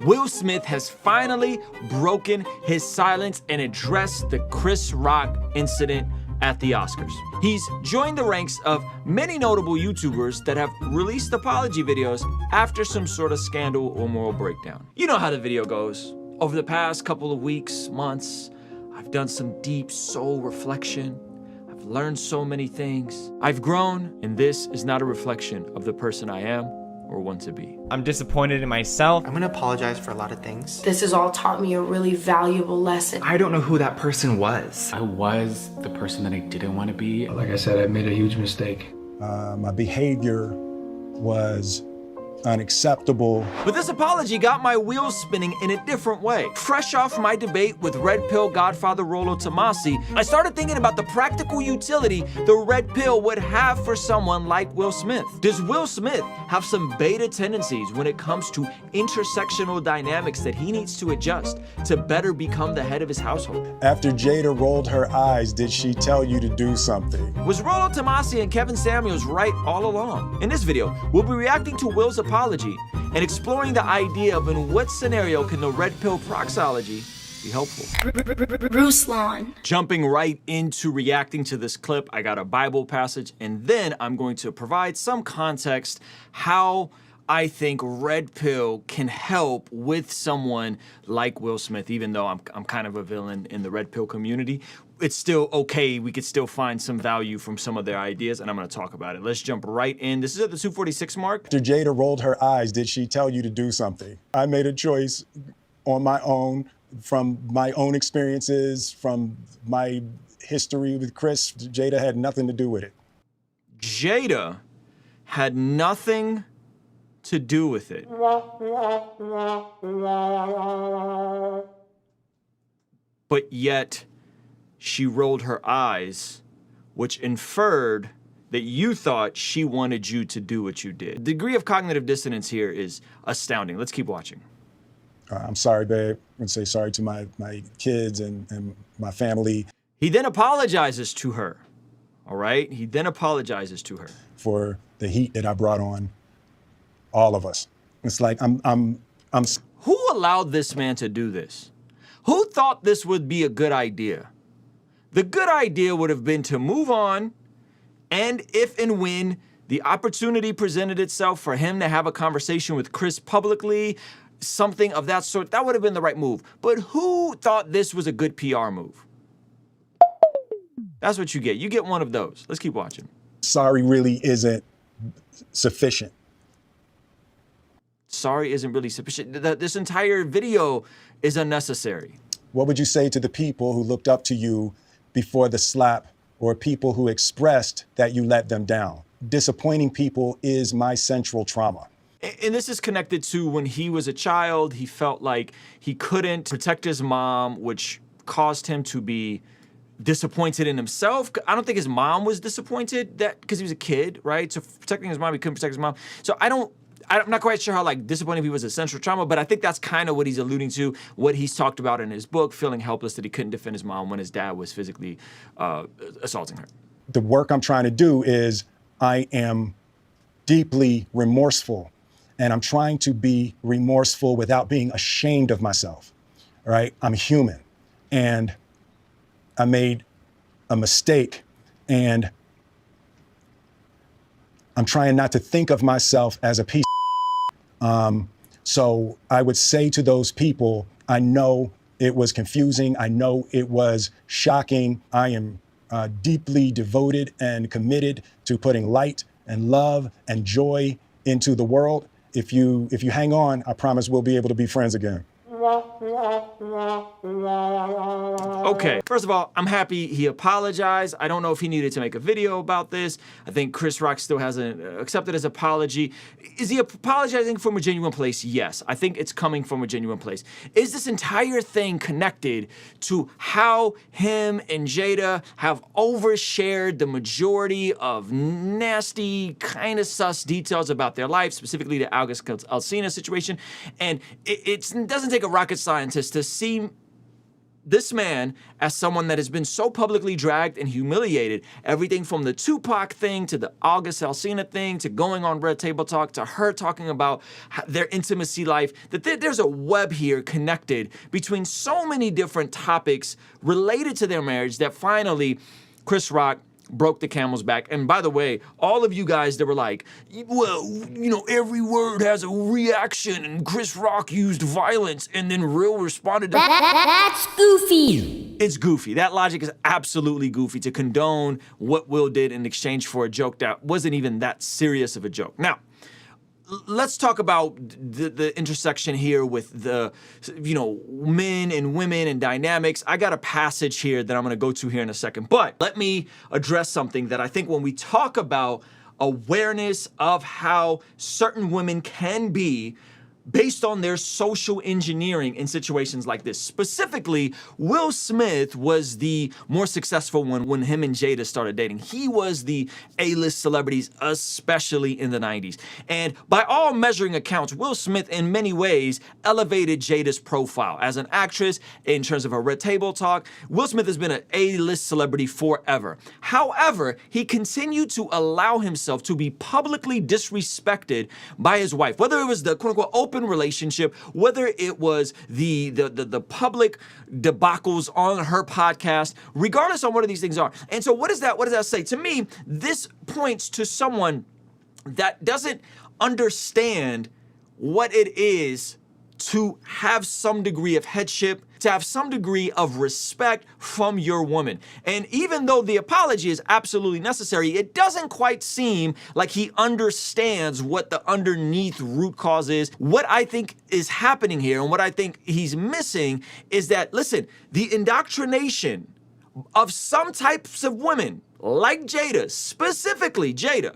Will Smith has finally broken his silence and addressed the Chris Rock incident at the Oscars. He's joined the ranks of many notable YouTubers that have released apology videos after some sort of scandal or moral breakdown. You know how the video goes. Over the past couple of weeks, months, I've done some deep soul reflection. I've learned so many things. I've grown, and this is not a reflection of the person I am or want to be. I'm disappointed in myself. I'm gonna apologize for a lot of things. This has all taught me a really valuable lesson. I don't know who that person was. I was the person that I didn't want to be. Like I said, I made a huge mistake. My behavior was unacceptable. But this apology got my wheels spinning in a different way. Fresh off my debate with Red Pill Godfather Rollo Tomassi, I started thinking about the practical utility the red pill would have for someone like Will Smith. Does Will Smith have some beta tendencies when it comes to intersectional dynamics that he needs to adjust to better become the head of his household? After Jada rolled her eyes, did she tell you to do something? Was Rollo Tomassi and Kevin Samuels right all along? In this video, we'll be reacting to Will's apology and exploring the idea of in what scenario can the red pill proxology be helpful. Ruslan. Jumping right into reacting to this clip, I got a Bible passage, and then I'm going to provide some context how I think red pill can help with someone like Will Smith. Even though I'm kind of a villain in the red pill community, it's still okay. We could still find some value from some of their ideas, and I'm gonna talk about it. Let's jump right in. This is at the 246 mark. After Jada rolled her eyes, did she tell you to do something? I made a choice on my own, from my own experiences, from my history with Chris. Jada had nothing to do with it. Jada had nothing to do with it. But yet, she rolled her eyes, which inferred that you thought she wanted you to do what you did. The degree of cognitive dissonance here is astounding. Let's keep watching. I'm sorry, babe. I'm gonna say sorry to my kids and my family. He then apologizes to her, all right? He then apologizes to her. For the heat that I brought on all of us. It's like, Who allowed this man to do this? Who thought this would be a good idea? The good idea would have been to move on, and if and when the opportunity presented itself for him to have a conversation with Chris publicly, something of that sort, that would have been the right move. But who thought this was a good PR move? That's what you get. You get one of those. Let's keep watching. Sorry really isn't sufficient. Sorry isn't really sufficient. This entire video is unnecessary. What would you say to the people who looked up to you before the slap, or people who expressed that you let them down? Disappointing people is my central trauma. And this is connected to when he was a child, he felt like he couldn't protect his mom, which caused him to be disappointed in himself. I don't think his mom was disappointed that because he was a kid, right? So protecting his mom, he couldn't protect his mom. So I'm not quite sure how like disappointing people was a central trauma, but I think that's kind of what he's alluding to, what he's talked about in his book, feeling helpless that he couldn't defend his mom when his dad was physically assaulting her. The work I'm trying to do is I am deeply remorseful, and I'm trying to be remorseful without being ashamed of myself, all right? I'm human, and I made a mistake, and I'm trying not to think of myself as a piece of so I would say to those people, I know it was confusing. I know it was shocking. I am deeply devoted and committed to putting light and love and joy into the world. If you hang on, I promise we'll be able to be friends again. Okay, first of all, I'm happy he apologized. I don't know if he needed to make a video about this. I think Chris Rock still hasn't accepted his apology. Is he apologizing from a genuine place? Yes, I think it's coming from a genuine place. Is this entire thing connected to how him and Jada have overshared the majority of nasty, kind of sus details about their life, specifically the August Alsina situation? And it doesn't take a rocket scientist to see this man as someone that has been so publicly dragged and humiliated, everything from the Tupac thing to the August Alsina thing to going on Red Table Talk to her talking about their intimacy life, that there's a web here connected between so many different topics related to their marriage that finally Chris Rock broke the camel's back. And by the way, all of you guys that were like, well, you know, every word has a reaction and Chris Rock used violence and then Real responded to That's goofy. It's goofy. That logic is absolutely goofy to condone what Will did in exchange for a joke that wasn't even that serious of a joke. Now, let's talk about the intersection here with the, you know, men and women and dynamics. I got a passage here that I'm going to go to here in a second, but let me address something that I think when we talk about awareness of how certain women can be based on their social engineering in situations like this. Specifically, Will Smith was the more successful one when him and Jada started dating. He was the A-list celebrities, especially in the 90s. And by all measuring accounts, Will Smith in many ways elevated Jada's profile as an actress in terms of her Red Table Talk. Will Smith has been an A-list celebrity forever. However, he continued to allow himself to be publicly disrespected by his wife, whether it was the quote-unquote open relationship, whether it was the public debacles on her podcast, regardless on what these things are. And so what does that say? To me, this points to someone that doesn't understand what it is to have some degree of headship, to have some degree of respect from your woman. And even though the apology is absolutely necessary, it doesn't quite seem like he understands what the underneath root cause is. What I think is happening here and what I think he's missing is that, listen, the indoctrination of some types of women, like Jada, specifically Jada,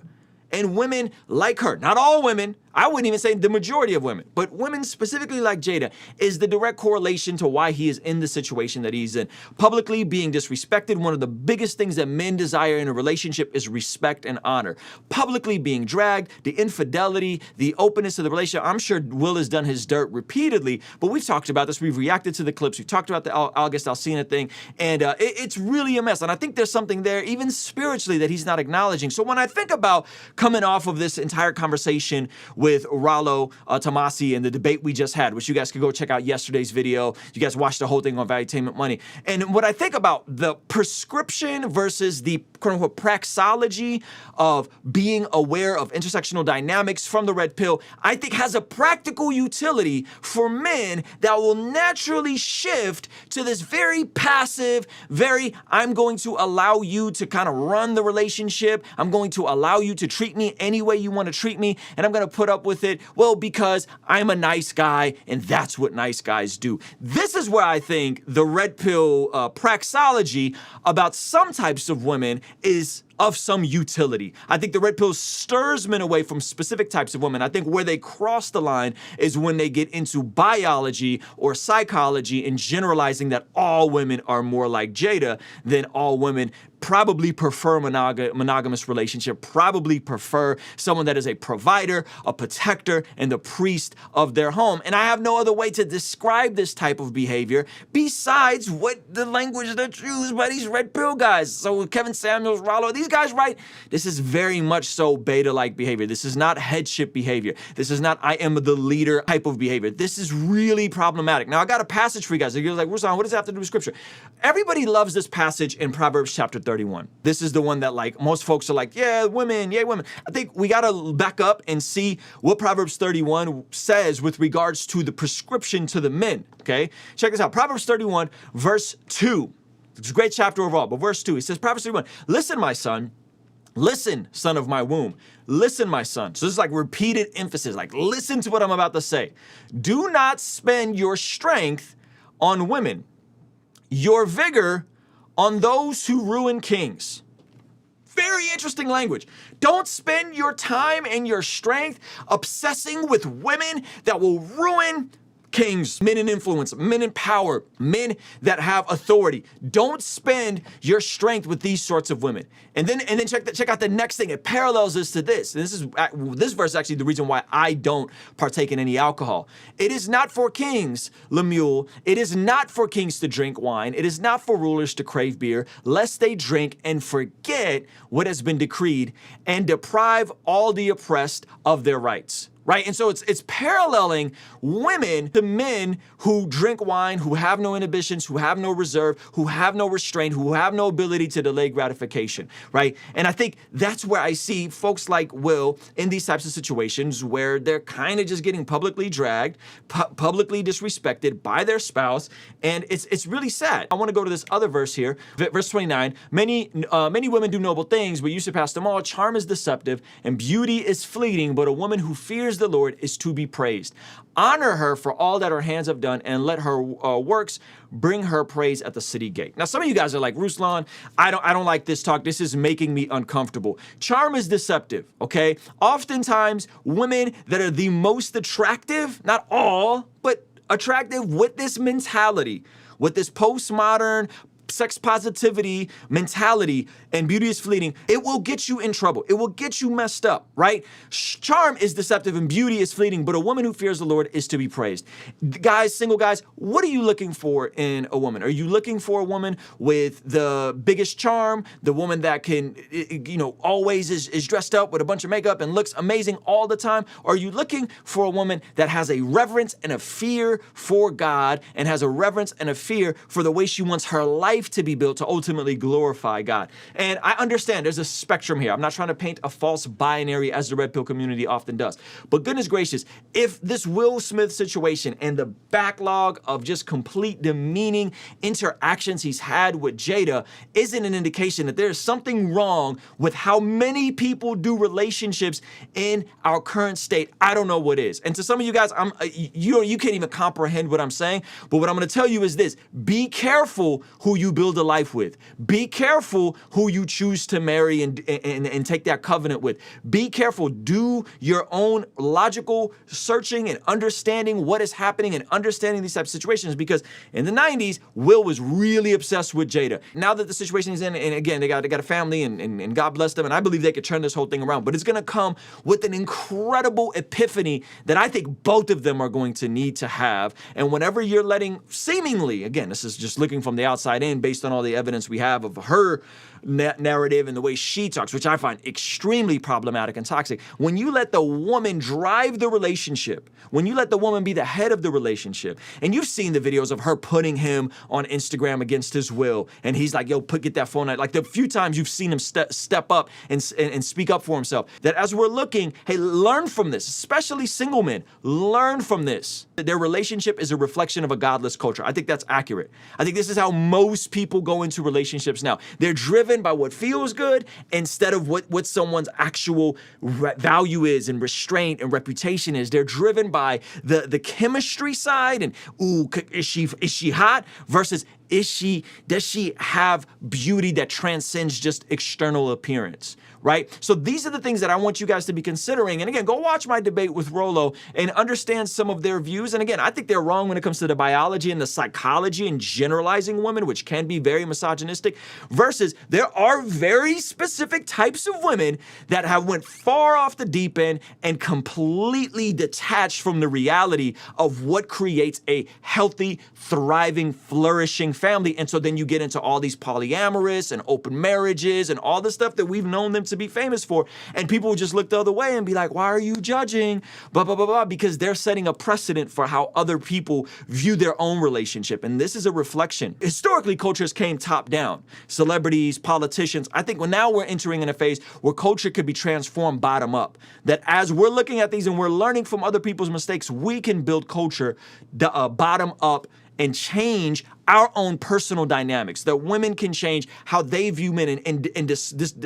and women like her, not all women, I wouldn't even say the majority of women, but women specifically like Jada, is the direct correlation to why he is in the situation that he's in. Publicly being disrespected, one of the biggest things that men desire in a relationship is respect and honor. Publicly being dragged, the infidelity, the openness of the relationship. I'm sure Will has done his dirt repeatedly, but we've talked about this. We've reacted to the clips. We've talked about the August Alsina thing, and it's really a mess. And I think there's something there, even spiritually, that he's not acknowledging. So when I think about coming off of this entire conversation with Rollo Tomasi and the debate we just had, which you guys could go check out yesterday's video. You guys watched the whole thing on Valuetainment Money. And what I think about the prescription versus the quote-unquote praxology of being aware of intersectional dynamics from the red pill, I think has a practical utility for men that will naturally shift to this very passive, I'm going to allow you to kind of run the relationship. I'm going to allow you to treat me any way you want to treat me, and I'm going to put up with it, well, because I'm a nice guy, and that's what nice guys do. This is where I think the red pill praxology about some types of women is of some utility. I think the red pill stirs men away from specific types of women. I think where they cross the line is when they get into biology or psychology and generalizing that all women are more like Jada than all women probably prefer monogamous relationship, probably prefer someone that is a provider, a protector, and the priest of their home. And I have no other way to describe this type of behavior besides what the language that's used by these red pill guys. So Kevin Samuels, Rollo, these guys, right? This is very much so beta-like behavior. This is not headship behavior. This is not I am the leader type of behavior. This is really problematic. Now, I got a passage for you guys. You're like, Ruslan, what does that have to do with scripture? Everybody loves this passage in Proverbs chapter 31. This is the one that like most folks are like, yeah, women, yay, women. I think we got to back up and see what Proverbs 31 says with regards to the prescription to the men, okay? Check this out. Proverbs 31, verse 2. It's a great chapter overall, but verse 2, he says, Proverbs 31, listen, my son. Listen, son of my womb. Listen, my son. So this is like repeated emphasis, like listen to what I'm about to say. Do not spend your strength on women, your vigor on those who ruin kings. Very interesting language. Don't spend your time and your strength obsessing with women that will ruin kings, men in influence, men in power, men that have authority. Don't spend your strength with these sorts of women. And then check out the next thing. It parallels this to this. And this verse is actually the reason why I don't partake in any alcohol. It is not for kings, Lemuel. It is not for kings to drink wine. It is not for rulers to crave beer, lest they drink and forget what has been decreed and deprive all the oppressed of their rights. Right? And so it's paralleling women to men who drink wine, who have no inhibitions, who have no reserve, who have no restraint, who have no ability to delay gratification, right? And I think that's where I see folks like Will in these types of situations where they're kind of just getting publicly dragged, publicly disrespected by their spouse, and it's really sad. I want to go to this other verse here, verse 29. Many women do noble things, but you surpass them all. Charm is deceptive, and beauty is fleeting, but a woman who fears the Lord is to be praised. Honor her for all that her hands have done, and let her works bring her praise at the city gate. Now, some of you guys are like, Ruslan, I don't like this talk. This is making me uncomfortable. Charm is deceptive, okay? Oftentimes, women that are the most attractive, not all, but attractive with this mentality, with this postmodern sex positivity mentality, and beauty is fleeting, it will get you in trouble. It will get you messed up, right? Charm is deceptive and beauty is fleeting, but a woman who fears the Lord is to be praised. Guys, single guys, what are you looking for in a woman? Are you looking for a woman with the biggest charm, the woman that can, always is dressed up with a bunch of makeup and looks amazing all the time? Or are you looking for a woman that has a reverence and a fear for God and has a reverence and a fear for the way she wants her life to be built to ultimately glorify God? And I understand there's a spectrum here. I'm not trying to paint a false binary as the red pill community often does. But goodness gracious, if this Will Smith situation and the backlog of just complete demeaning interactions he's had with Jada isn't an indication that there's something wrong with how many people do relationships in our current state, I don't know what is. And to some of you guys, you can't even comprehend what I'm saying. But what I'm going to tell you is this: be careful who you build a life with. Be careful who you choose to marry and take that covenant with. Be careful. Do your own logical searching and understanding what is happening and understanding these types of situations, because in the 90s, Will was really obsessed with Jada. Now that the situation is in, and again, they got a family and God bless them, and I believe they could turn this whole thing around, but it's going to come with an incredible epiphany that I think both of them are going to need to have. And whenever you're letting seemingly, again, this is just looking from the outside in based on all the evidence we have of her narrative and the way she talks, which I find extremely problematic and toxic. When you let the woman drive the relationship, when you let the woman be the head of the relationship, and you've seen the videos of her putting him on Instagram against his will, and he's like, yo, get that phone out. Like the few times you've seen him step up and speak up for himself, that as we're looking, hey, learn from this, especially single men, learn from this. Their relationship is a reflection of a godless culture. I think that's accurate. I think this is how most people go into relationships now. They're driven by what feels good instead of what someone's actual value is and restraint and reputation is. They're driven by the chemistry side and, ooh, is she hot versus does she have beauty that transcends just external appearance, right? So these are the things that I want you guys to be considering. And again, go watch my debate with Rollo and understand some of their views. And again, I think they're wrong when it comes to the biology and the psychology and generalizing women, which can be very misogynistic, versus there are very specific types of women that have went far off the deep end and completely detached from the reality of what creates a healthy, thriving, flourishing family. And so then you get into all these polyamorous and open marriages and all the stuff that we've known them to be famous for. And people will just look the other way and be like, why are you judging? Blah, blah, blah, blah, because they're setting a precedent for how other people view their own relationship. And this is a reflection. Historically, cultures came top down. Celebrities, politicians. I think now we're entering in a phase where culture could be transformed bottom up. That as we're looking at these and we're learning from other people's mistakes, we can build culture bottom up and change our own personal dynamics, that women can change how they view men and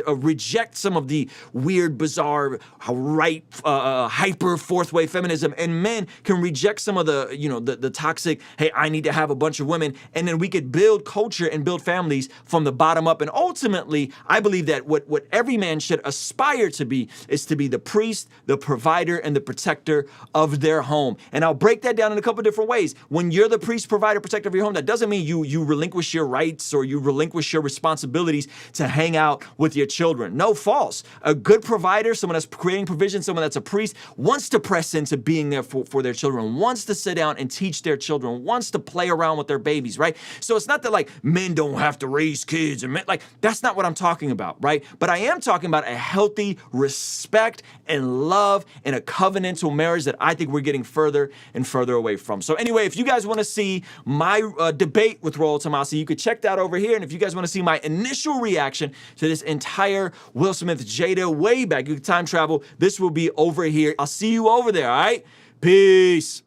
reject some of the weird, bizarre, hyper fourth wave feminism, and men can reject some of the, the toxic, hey, I need to have a bunch of women, and then we could build culture and build families from the bottom up. And ultimately, I believe that what every man should aspire to be is to be the priest, the provider, and the protector of their home. And I'll break that down in a couple different ways. When you're the priest, provider, protector of your home, that doesn't mean you relinquish your rights or you relinquish your responsibilities to hang out with your children. No, false. A good provider, someone that's creating provision, someone that's a priest, wants to press into being there for their children, wants to sit down and teach their children, wants to play around with their babies, right? So it's not that like men don't have to raise kids, and men, like that's not what I'm talking about, right? But I am talking about a healthy respect and love and a covenantal marriage that I think we're getting further and further away from. So anyway, if you guys want to see my debate with Royal Tomasi, you could check that over here. And if you guys want to see my initial reaction to this entire Will Smith Jada way back, you can time travel, this will be over here. I'll see you over there, all right? Peace.